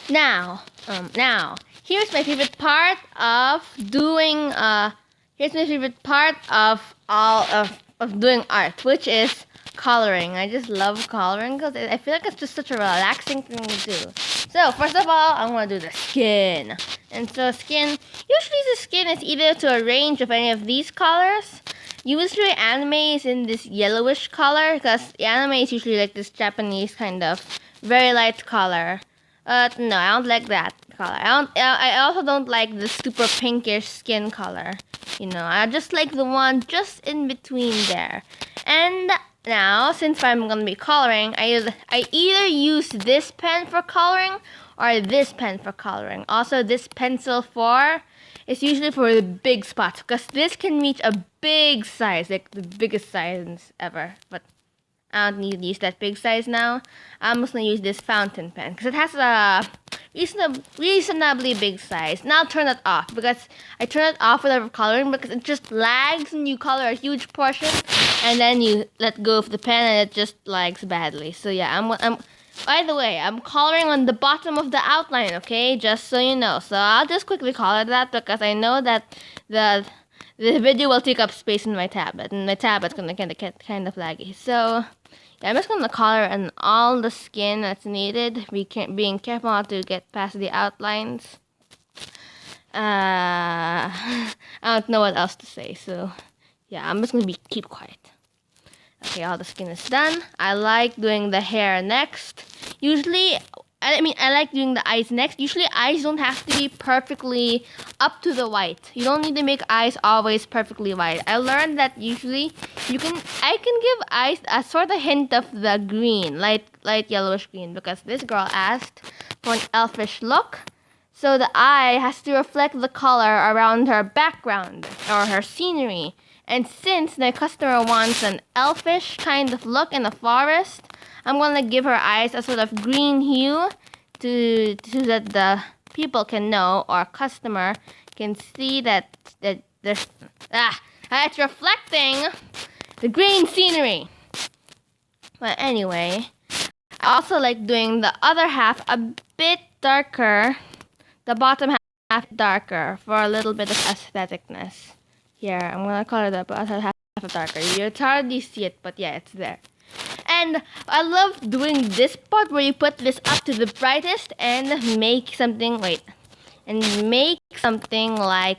Now, here's my favorite part of doing doing art, which is coloring. I just love coloring because I feel like it's just such a relaxing thing to do. So first of all, I'm gonna do the skin. And so usually the skin is either to a range of any of these colors. Usually anime is in this yellowish color because anime is usually like this Japanese kind of very light color. No, I don't like that color. I also don't like the super pinkish skin color. You know, I just like the one just in between there. And now, since I'm gonna be coloring, I either use this pen for coloring or this pen for coloring. Also, this pencil is usually for the big spots because this can reach a big size, like the biggest size ever. But I don't need to use that big size now. I'm just gonna use this fountain pen because it has a reasonably big size. Now I'll turn it off because I turn it off without coloring because it just lags and you color a huge portion and then you let go of the pen and it just lags badly. So yeah, by the way, I'm coloring on the bottom of the outline, okay? Just so you know. So I'll just quickly color that because I know that the video will take up space in my tablet, and my tablet's gonna get kind of laggy. So yeah, I'm just gonna color on all the skin that's needed. Being careful not to get past the outlines. I don't know what else to say. So yeah, I'm just gonna keep quiet. Okay, all the skin is done. I like doing the hair next. I like doing the eyes next. Usually eyes don't have to be perfectly up to the white. You don't need to make eyes always perfectly white. I learned that usually I can give eyes a sort of hint of the green, light yellowish green, because this girl asked for an elfish look. So the eye has to reflect the color around her background or her scenery. And since the customer wants an elfish kind of look in the forest, I'm going to give her eyes a sort of green hue so that the people can know, or customer can see that it's reflecting the green scenery. But anyway, I also like doing the other half a bit darker, the bottom half darker for a little bit of aestheticness. Here, I'm gonna color the bottom half darker. You hardly see it, but yeah, it's there. And I love doing this part where you put this up to the brightest and make something like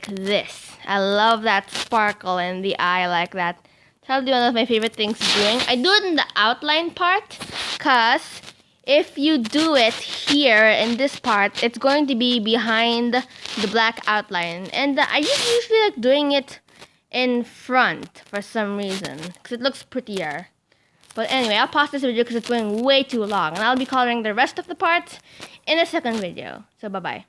this. I love that sparkle in the eye like that. Probably one of my favorite things doing. I do it in the outline part because if you do it here in this part, it's going to be behind the black outline. And I usually like doing it in front for some reason because it looks prettier. But anyway, I'll pause this video because it's going way too long, and I'll be coloring the rest of the parts in a second video. So bye bye.